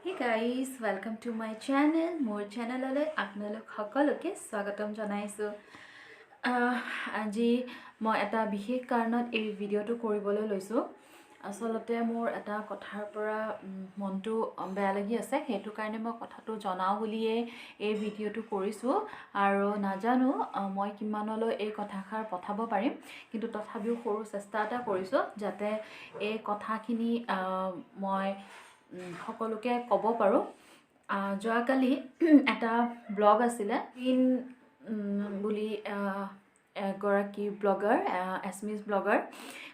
Hey guys, welcome to my channel. More channel ale apnalok সকলোকে স্বাগতম জনাইছো। আজি মই এটা বিশেষ কাৰণত এই ভিডিওটো কৰিবলৈ লৈছো। আসলতে মোৰ এটা কথাৰ পৰা মনটো বেয়া লাগি আছে, সেইটো কাৰণে মই কথাটো জনাও বুলিয়ে এই ভিডিওটো কৰিছো আৰু নাজানো মই কিমানলৈ এই কথাষাৰ পঠাব পাৰিম, কিন্তু তথাপিও সৰু চেষ্টা এটা কৰিছো যাতে এই কথাখিনি মই সকলোকে ক'ব পাৰো। যোৱাকালি এটা ব্লগ আছিলে বুলি এগৰাকী ব্লগাৰ এছমিছ ব্লগাৰ,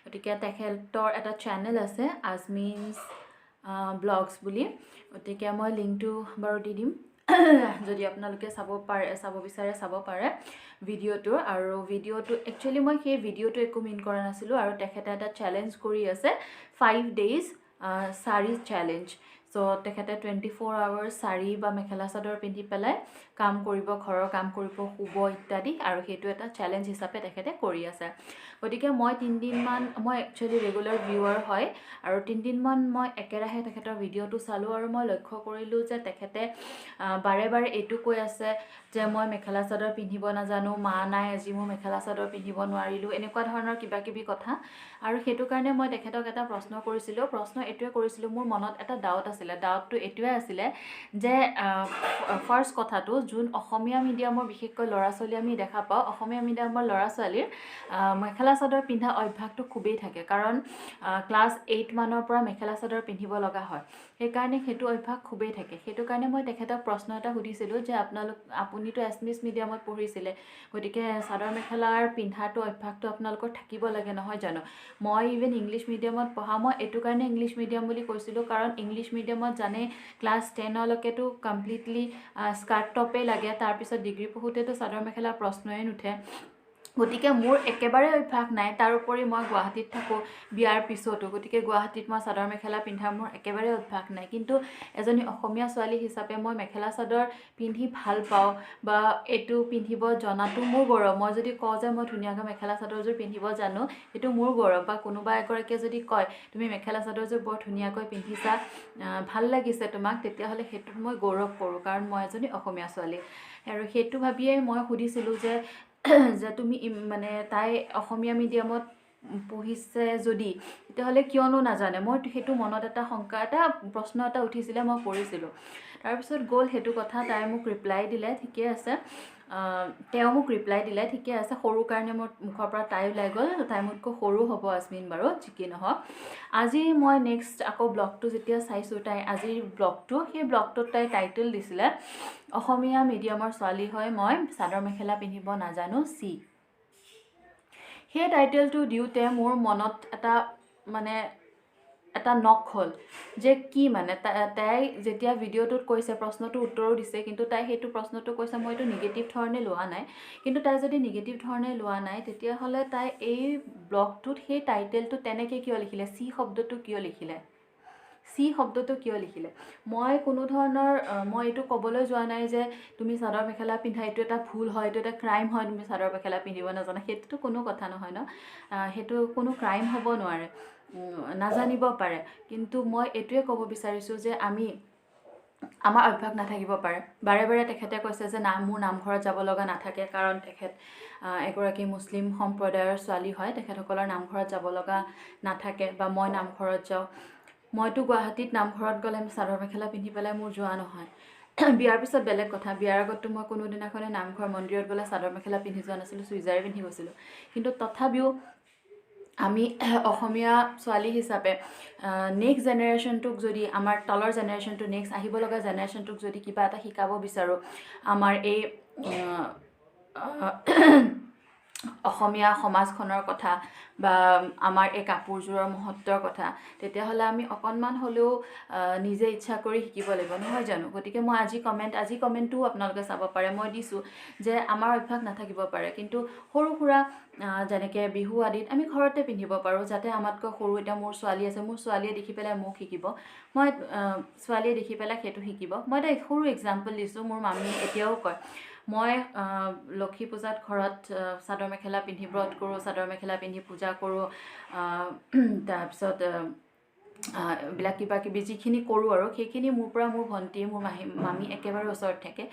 গতিকে তেখেতৰ এটা চেনেল আছে আজমিনছ ব্লগছ বুলি, গতিকে মই লিংকটো বাৰু দি দিম যদি আপোনালোকে চাব বিচাৰে চাব পাৰে ভিডিঅ'টো। আৰু ভিডিঅ'টো একচুৱেলি মই সেই ভিডিঅ'টো একো মিন কৰা নাছিলোঁ, আৰু তেখেতে এটা চেলেঞ্জ কৰি আছে 5 days শাড়ী চেলেঞ্জ। চ' তেখেতে 24 hours শাড়ী বা মেখেলা চাদৰ পিন্ধি পেলাই কাম কৰিব, ঘৰৰ কাম কৰিব, শুব ইত্যাদি, আৰু সেইটো এটা চেলেঞ্জ হিচাপে তেখেতে কৰি আছে। গতিকে মই 3 দিনমান, মই একচুৱেলি ৰেগুলাৰ ভিউৱাৰ হয়, আৰু 3 দিনমান মই একেৰাহে তেখেতৰ ভিডিঅ'টো চালোঁ, আৰু মই লক্ষ্য কৰিলোঁ যে তেখেতে বাৰে বাৰে এইটো কৈ আছে যে মই মেখেলা চাদৰ পিন্ধিব নাজানো, মা নাই আজি মই মেখেলা চাদৰ পিন্ধিব নোৱাৰিলোঁ, এনেকুৱা ধৰণৰ কিবা কিবি কথা। আৰু সেইটো কাৰণে মই তেখেতক এটা প্ৰশ্ন এইটোৱে কৰিছিলোঁ, মোৰ মনত এটা ডাউট আছিলে। ডাউটটো এইটোৱে আছিলে যে ফাৰ্ষ্ট কথাটো, যোন অসমীয়া মিডিয়ামৰ বিশেষকৈ ল'ৰা ছোৱালী আমি দেখা পাওঁ, অসমীয়া মিডিয়ামৰ ল'ৰা ছোৱালীৰ মেখেলা চাদৰ পিন্ধা অভ্যাসটো খুবেই থাকে, কাৰণ ক্লাছ 8 মানৰ পৰা মেখেলা চাদৰ পিন্ধিব লগা হয়, সেইকাৰণে সেইটো অভ্যাস খুবেই থাকে। সেইটো কাৰণে মই তেখেতক প্ৰশ্ন এটা সুধিছিলোঁ যে আপুনিতো এছমিছ মিডিয়ামত পঢ়িছিলে, গতিকে চাদৰ মেখেলাৰ পিন্ধাটো অভ্যাসটো আপোনালোকৰ থাকিব লাগে নহয় জানো? মই ইভেন ইংলিছ মিডিয়ামত পঢ়া, মই এইটো কাৰণে ইংলিছ মিডিয়াম বুলি কৈছিলোঁ কাৰণ ইংলিছ মিডিয়ামত জানে ক্লাছ 10লৈকেতো কমপ্লিটলি স্কাৰ্ট টপেই লাগে, তাৰপিছত ডিগ্ৰী পঢ়োঁতেতো চাদৰ মেখেলা প্ৰশ্নই নুঠে। গতিকে মোৰ একেবাৰে অভ্যাস নাই, তাৰোপৰি মই গুৱাহাটীত থাকোঁ বিয়াৰ পিছতো, গতিকে গুৱাহাটীত মই চাদৰ মেখেলা পিন্ধাৰ মোৰ একেবাৰে অভ্যাস নাই। কিন্তু এজনী অসমীয়া ছোৱালী হিচাপে মই মেখেলা চাদৰ পিন্ধি ভাল পাওঁ, বা এইটো পিন্ধিব জনাটো মোৰ গৌৰৱ। মই যদি কওঁ যে মই ধুনীয়াকৈ মেখেলা চাদৰযোৰ পিন্ধিব জানো, সেইটো মোৰ গৌৰৱ। বা কোনোবা এগৰাকীয়ে যদি কয় তুমি মেখেলা চাদৰযোৰ বৰ ধুনীয়াকৈ পিন্ধিছা, ভাল লাগিছে তোমাক, তেতিয়াহ'লে সেইটোত মই গৌৰৱ কৰোঁ, কাৰণ মই এজনী অসমীয়া ছোৱালী। আৰু সেইটো ভাবিয়েই মই সুধিছিলোঁ যে তুমি মানে তাই অসমীয়া মিডিয়ামত পঢ়িছে যদি তেতিয়াহ'লে কিয়নো নাজানে। মই সেইটো মনত এটা শংকা, এটা প্ৰশ্ন এটা উঠিছিলে, মই কৰিছিলোঁ। তাৰপিছত গ'ল সেইটো কথা, তাই মোক ৰিপ্লাই দিলে, ঠিকে আছে, তেওঁ মোক ৰিপ্লাই দিলে, ঠিকে আছে, সৰু কাৰণে মোৰ মুখৰ পৰা তাই ওলাই গ'ল, তাই মোতকৈ সৰু হ'ব আজমিন বাৰু, যিকি নহওক। আজি মই নেক্সট আকৌ ব্লগটো যেতিয়া চাইছোঁ, তাই আজিৰ ব্লগটো, সেই ব্লগটোত তাই টাইটেল দিছিলে অসমীয়া মিডিয়ামৰ ছোৱালী হয় মই চাদৰ মেখেলা পিন্ধিব নাজানো চি। সেই টাইটেলটো দিওঁতে মোৰ মনত এটা নক হ'ল যে কি মানে, তাই যেতিয়া ভিডিঅ'টোত কৈছে, প্ৰশ্নটোৰ উত্তৰো দিছে, কিন্তু তাই সেইটো প্ৰশ্নটো কৈছে, মই এইটো নিগেটিভ ধৰণে লোৱা নাই, কিন্তু তাই যদি নিগেটিভ ধৰণে লোৱা নাই, তেতিয়াহ'লে তাই এই ব্লগটোত সেই টাইটেলটো তেনেকৈ কিয় লিখিলে, চি শব্দটো কিয় লিখিলে? মই কোনো ধৰণৰ মই এইটো ক'বলৈ যোৱা নাই যে তুমি চাদৰ মেখেলা পিন্ধা এইটো এটা ভুল হয়, এইটো এটা ক্ৰাইম হয়, তুমি চাদৰ মেখেলা পিন্ধিব নাজানা, সেইটোতো কোনো কথা নহয় ন, সেইটো কোনো ক্ৰাইম হ'ব নোৱাৰে, নাজানিব পাৰে। কিন্তু মই এইটোৱে ক'ব বিচাৰিছোঁ যে আমাৰ অভ্যাস নাথাকিব পাৰে। বাৰে বাৰে তেখেতে কৈছে যে মোৰ নামঘৰত যাব লগা নাথাকে, কাৰণ তেখেত এগৰাকী মুছলিম সম্প্ৰদায়ৰ ছোৱালী হয়, তেখেতসকলৰ নামঘৰত যাব লগা নাথাকে, বা মই নামঘৰত যাওঁ। মইতো গুৱাহাটীত নামঘৰত গ'লে চাদৰ মেখেলা পিন্ধি পেলাই মোৰ যোৱা নহয়। বিয়াৰ পিছত বেলেগ কথা, বিয়াৰ আগততো মই কোনোদিনাখনে নামঘৰ মন্দিৰত গ'লে চাদৰ মেখেলা পিন্ধি যোৱা নাছিলোঁ, চুইজাৰে পিন্ধি গৈছিলোঁ। কিন্তু তথাপিও আমি অসমীয়া ছোৱালী হিচাপে নেক্সট জেনেৰেশ্যনটোক যদি, আমাৰ তলৰ জেনেৰেশ্যনটো, নেক্সট আহিব লগা জেনেৰেশ্যনটোক যদি কিবা এটা শিকাব বিচাৰোঁ, আমাৰ এই অসমীয়া সমাজখনৰ কথা, বা আমাৰ এই কাপোৰযোৰৰ মহত্বৰ কথা, তেতিয়াহ'লে আমি অকণমান হ'লেও নিজে ইচ্ছা কৰি শিকিব লাগিব, নহয় জানো? গতিকে মই আজি কমেণ্টটোও আপোনালোকে চাব পাৰে, মই দিছোঁ যে আমাৰ অভ্যাস নাথাকিব পাৰে, কিন্তু সৰু সুৰা যেনেকৈ বিহু আদিত আমি ঘৰতে পিন্ধিব পাৰোঁ, যাতে আমাতকৈ সৰু, এতিয়া মোৰ ছোৱালী আছে, মোৰ ছোৱালীয়ে দেখি পেলাই মোক শিকিব, ছোৱালীয়ে দেখি পেলাই সেইটো শিকিব। মই এটা সৰু এক্সাম্পল দিছোঁ, মোৰ মামীয়ে এতিয়াও কয়, মই লক্ষী পূজাত ঘৰত চাদৰ মেখেলা পিন্ধি ব্ৰত কৰোঁ, চাদৰ মেখেলা পিন্ধি পূজা কৰোঁ, তাৰপিছত বিলাক কিবা কিবি যিখিনি কৰোঁ আৰু সেইখিনি মোৰ পৰা মোৰ ভণ্টি মোৰ মামী একেবাৰে ওচৰত থাকে,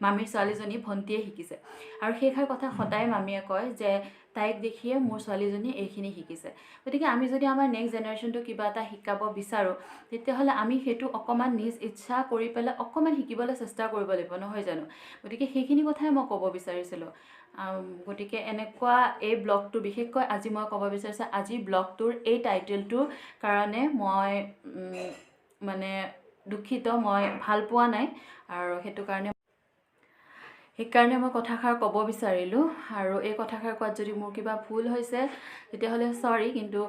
মামীৰ ছোৱালীজনী ভণ্টিয়ে শিকিছে। আৰু সেইষাৰ কথা সদায় মামীয়ে কয় যে তাইক দেখিয়ে মোৰ ছোৱালীজনীয়ে এইখিনি শিকিছে। গতিকে আমি যদি আমাৰ নেক্সট জেনেৰেশ্যনটো কিবা এটা শিকাব বিচাৰোঁ, তেতিয়াহ'লে আমি সেইটো অকণমান নিজ ইচ্ছা কৰি পেলাই অকণমান শিকিবলৈ চেষ্টা কৰিব লাগিব, নহয় জানো? গতিকে সেইখিনি কথাই মই ক'ব বিচাৰিছিলোঁ। গতিকে এনেকুৱা এই ব্লগটো বিশেষকৈ আজি মই ক'ব বিচাৰিছোঁ, আজিৰ ব্লগটোৰ এই টাইটেলটোৰ কাৰণে মই মানে দুখিত, মই ভাল পোৱা নাই। আৰু সেইকাৰণে মই কথাষাৰ ক'ব বিচাৰিলোঁ। আৰু এই কথাষাৰ কোৱাত যদি মোৰ কিবা ভুল হৈছে তেতিয়াহ'লে চৰি, কিন্তু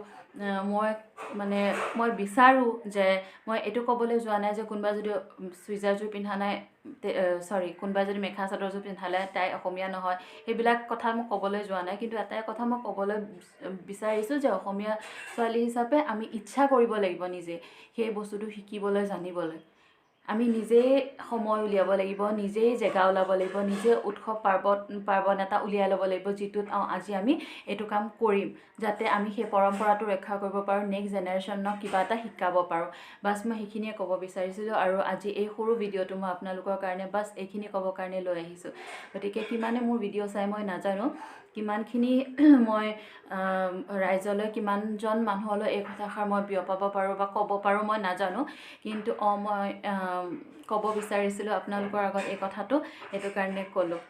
মই বিচাৰোঁ যে মই এইটো ক'বলৈ যোৱা নাই যে কোনোবা যদি চুইজাৰযোৰ পিন্ধা নাই, কোনোবাই যদি মেখেলা চাদৰযোৰ পিন্ধালে তাই অসমীয়া নহয়, সেইবিলাক কথা মই ক'বলৈ যোৱা নাই। কিন্তু এটাই কথা মই ক'বলৈ বিচাৰিছোঁ যে অসমীয়া ছোৱালী হিচাপে আমি ইচ্ছা কৰিব লাগিব নিজে সেই বস্তুটো শিকিবলৈ, জানিবলৈ। আমি নিজেই সময় উলিয়াব লাগিব, নিজেই জেগা ওলাব লাগিব, নিজে উৎসৱ পাৰ্বণ এটা উলিয়াই ল'ব লাগিব, যিটোত আজি আমি এইটো কাম কৰিম, যাতে আমি সেই পৰম্পৰাটো ৰক্ষা কৰিব পাৰোঁ, নেক্সট জেনেৰেশ্যনক কিবা এটা শিকাব পাৰোঁ। বাছ মই সেইখিনিয়ে ক'ব বিচাৰিছিলোঁ। আৰু আজি এই সৰু ভিডিঅ'টো মই আপোনালোকৰ কাৰণে বাছ এইখিনি ক'বৰ কাৰণে লৈ আহিছোঁ। গতিকে কিমানে মোৰ ভিডিঅ' চাই মই নাজানো, কিমানখিনি মই ৰাইজলৈ, কিমানজন মানুহলৈ এই কথাষাৰ মই বিয়পাব পাৰোঁ বা ক'ব পাৰোঁ মই নাজানো, কিন্তু মই ক'ব বিচাৰিছিলোঁ আপোনালোকৰ আগত এই কথাটো, সেইটো কাৰণে ক'লোঁ।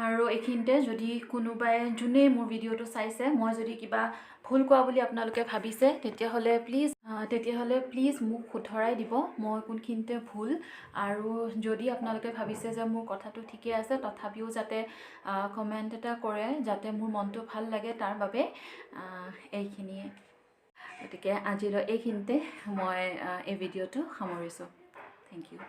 আৰু এইখিনিতে যদি কোনোবাই যোনেই মোৰ ভিডিঅ'টো চাইছে, মই যদি কিবা ভুল কোৱা বুলি আপোনালোকে ভাবিছে, তেতিয়াহ'লে প্লিজ মোক শুধৰাই দিব, মই কোনখিনিতে ভুল। আৰু যদি আপোনালোকে ভাবিছে যে মোৰ কথাটো ঠিকে আছে, তথাপিও যাতে কমেণ্ট এটা কৰে, যাতে মোৰ মনটো ভাল লাগে, তাৰ বাবে এইখিনিয়ে। গতিকে আজিলৈ এইখিনিতে মই এই ভিডিঅ'টো সামৰিছোঁ। Thank U.